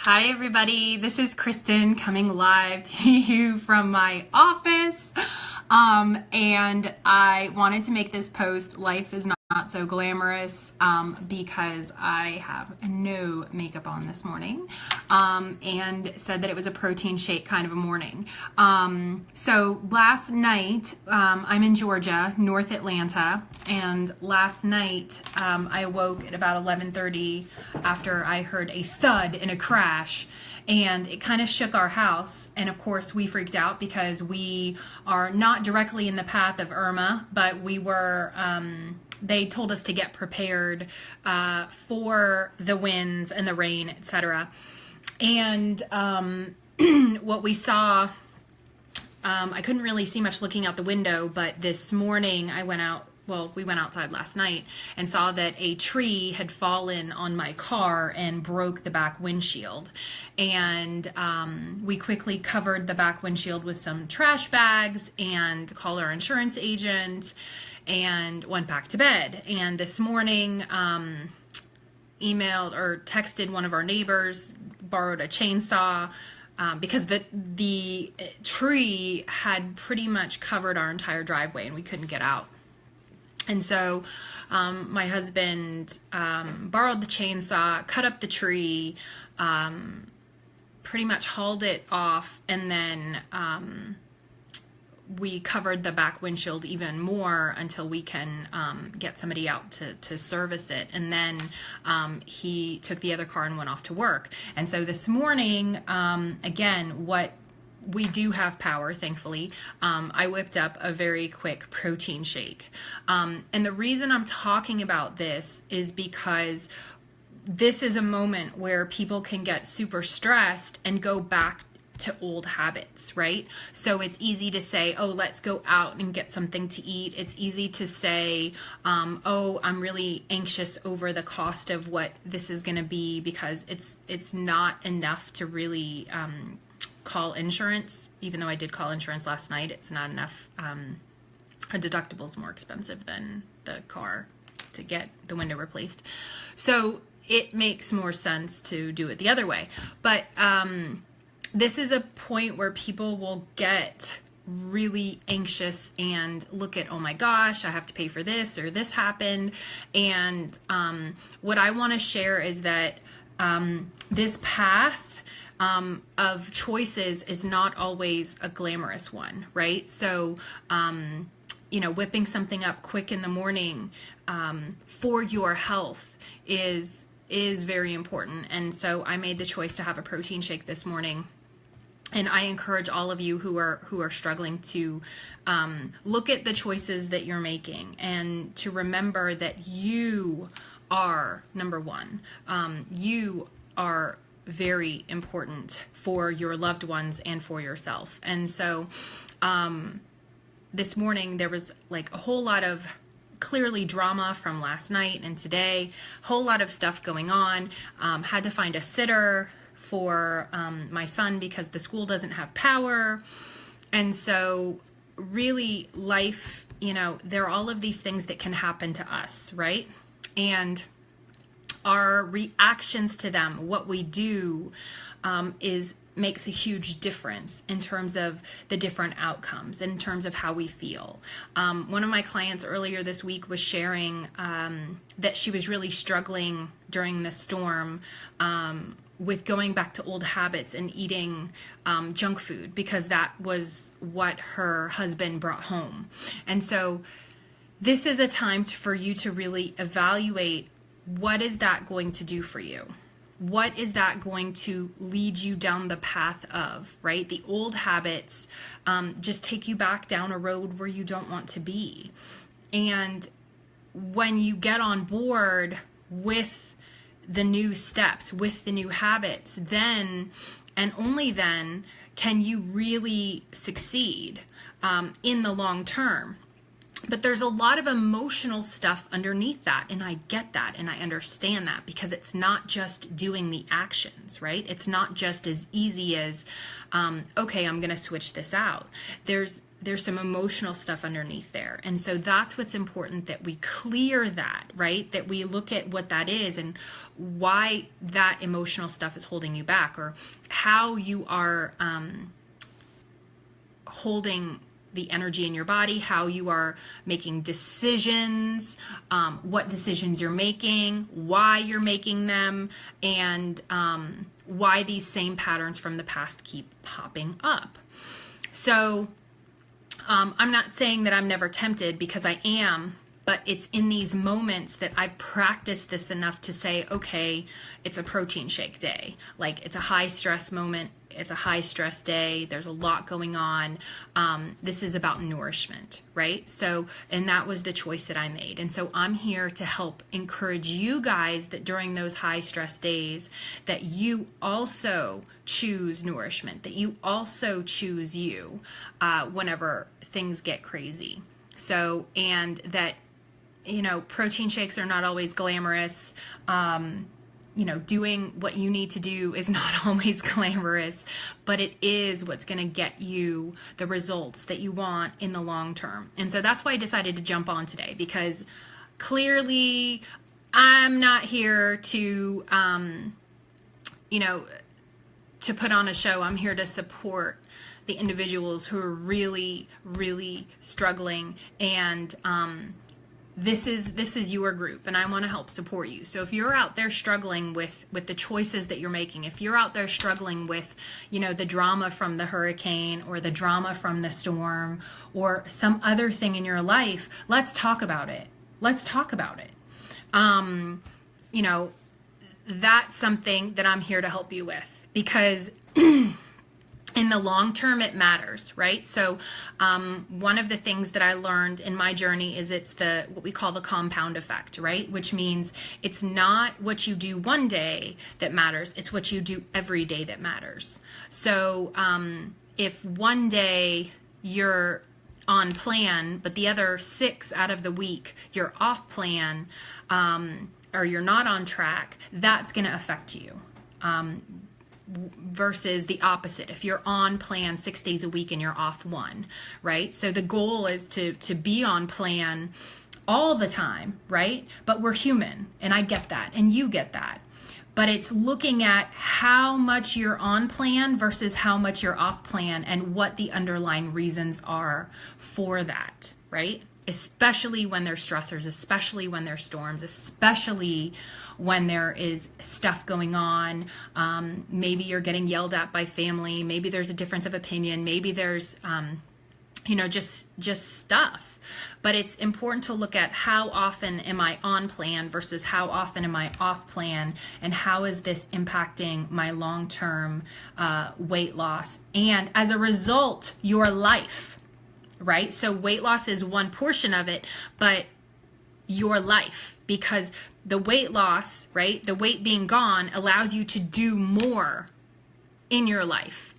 Hi everybody, this is Kristen coming live to you from my office. And I wanted to make this post, Life is not so glamorous, because I have no makeup on this morning, and said that it was a protein shake kind of a morning. So last night, I'm in Georgia, North Atlanta, and last night I awoke at about 11:30 after I heard a thud and a crash, and it kind of shook our house. And of course we freaked out because we are not directly in the path of Irma, but we were, they told us to get prepared for the winds and the rain, etc. And what we saw, I couldn't really see much looking out the window, but this morning I went out. Well, we went outside last night and saw that a tree had fallen on my car and broke the back windshield. And we quickly covered the back windshield with some trash bags and called our insurance agent and went back to bed. And this morning, emailed or texted one of our neighbors, borrowed a chainsaw, because the tree had pretty much covered our entire driveway and we couldn't get out. And so my husband borrowed the chainsaw, cut up the tree, pretty much hauled it off, and then we covered the back windshield even more until we can get somebody out to service it. And then he took the other car and went off to work. And so this morning, again, we do have power, thankfully. I whipped up a very quick protein shake. And the reason I'm talking about this is because this is a moment where people can get super stressed and go back to old habits, right? So it's easy to say, oh, let's go out and get something to eat. It's easy to say, oh, I'm really anxious over the cost of what this is going to be, because it's not enough to really call insurance. Even though I did call insurance last night, it's not enough. A deductible is more expensive than the car to get the window replaced. So it makes more sense to do it the other way. But this is a point where people will get really anxious and look at, oh my gosh, I have to pay for this, or this happened. And what I want to share is that this path of choices is not always a glamorous one, right? So, whipping something up quick in the morning for your health is very important. And so I made the choice to have a protein shake this morning. And I encourage all of you who are struggling to look at the choices that you're making and to remember that you are number one. You are very important for your loved ones and for yourself. And so this morning there was like a whole lot of clearly drama from last night and today, whole lot of stuff going on. Had to find a sitter for my son because the school doesn't have power. And so really life, there are all of these things that can happen to us, right? And our reactions to them, what we do, makes a huge difference in terms of the different outcomes, in terms of how we feel. One of my clients earlier this week was sharing that she was really struggling during the storm with going back to old habits and eating junk food, because that was what her husband brought home. And so this is a time for you to really evaluate, what is that going to do for you? What is that going to lead you down the path of, right? The old habits just take you back down a road where you don't want to be. And when you get on board with the new steps, with the new habits, then and only then can you really succeed in the long term. But there's a lot of emotional stuff underneath that, and I get that and I understand that, because it's not just doing the actions, right? It's not just as easy as, okay, I'm going to switch this out. There's there's some emotional stuff underneath there. And so that's what's important, that we clear that, right? That we look at what that is and why that emotional stuff is holding you back, or how you are holding the energy in your body, how you are making decisions, what decisions you're making, why you're making them, and why these same patterns from the past keep popping up. So I'm not saying that I'm never tempted, because I am, but it's in these moments that I've practiced this enough to say, okay, it's a protein shake day. Like, it's a high stress moment. It's a high stress day. There's a lot going on. This is about nourishment, right? So, and that was the choice that I made. And so I'm here to help encourage you guys that during those high stress days, that you also choose nourishment, that you also choose you whenever things get crazy. So, and that, you know, protein shakes are not always glamorous. You know, doing what you need to do is not always glamorous, but it is what's going to get you the results that you want in the long term. And so that's why I decided to jump on today, because clearly I'm not here to, you know, to put on a show. I'm here to support the individuals who are really, really struggling, and this is your group, and I want to help support you. So if you're out there struggling with the choices that you're making, if you're out there struggling with, you know, the drama from the hurricane, or the drama from the storm, or some other thing in your life, let's talk about it. Let's talk about it. You know, that's something that I'm here to help you with, because in the long term, it matters, right? So one of the things that I learned in my journey is it's what we call the compound effect, right? Which means it's not what you do one day that matters, it's what you do every day that matters. So if one day you're on plan, but the other 6 out of the week you're off plan, or you're not on track, that's going to affect you. Versus the opposite, if you're on plan 6 days a week and you're off 1, right? So the goal is to be on plan all the time, right? But we're human, and I get that, and you get that. But it's looking at how much you're on plan versus how much you're off plan, and what the underlying reasons are for that, right? Especially when there's stressors, especially when there's storms, especially when there is stuff going on. Maybe you're getting yelled at by family. Maybe there's a difference of opinion. Maybe there's, you know, just stuff. But it's important to look at how often am I on plan versus how often am I off plan, and how is this impacting my long-term weight loss, and as a result, your life, right? So weight loss is one portion of it, but your life, because the weight loss, right, the weight being gone allows you to do more in your life.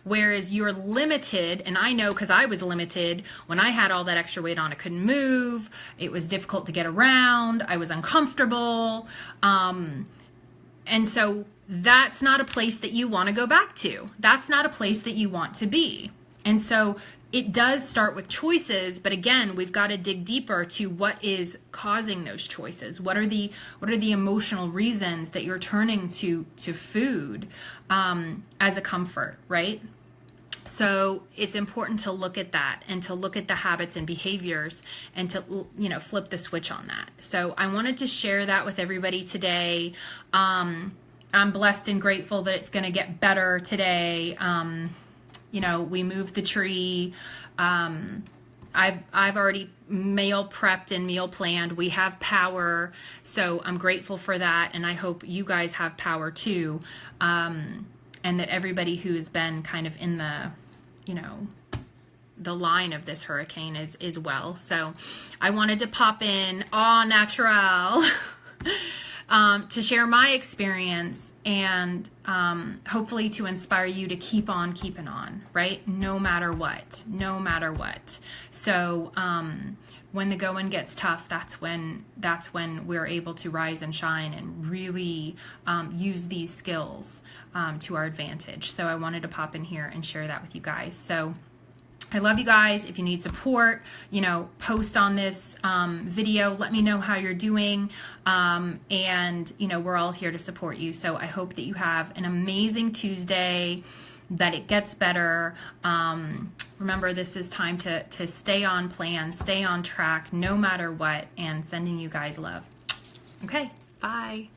Whereas you're limited, and I know because I was limited when I had all that extra weight on. I couldn't move. It was difficult to get around. I was uncomfortable. And so that's not a place that you want to go back to. That's not a place that you want to be. And so it does start with choices, but again, we've got to dig deeper to what is causing those choices. What are the emotional reasons that you're turning to food as a comfort, right? So it's important to look at that, and to look at the habits and behaviors, and to, you know, flip the switch on that. So I wanted to share that with everybody today. I'm blessed and grateful that it's going to get better today. You know, we moved the tree. I've already meal prepped and meal planned. We have power, so I'm grateful for that, and I hope you guys have power too, and that everybody who has been kind of in the, you know, the line of this hurricane is well. So I wanted to pop in au natural to share my experience, and hopefully to inspire you to keep on keeping on, right? No matter what, no matter what. So when the going gets tough, that's when we're able to rise and shine and really use these skills to our advantage. So I wanted to pop in here and share that with you guys. So I love you guys. If you need support, you know, post on this video. Let me know how you're doing. And, you know, we're all here to support you. So I hope that you have an amazing Tuesday, that it gets better. Remember, this is time to stay on plan, stay on track, no matter what, and sending you guys love. Okay, bye.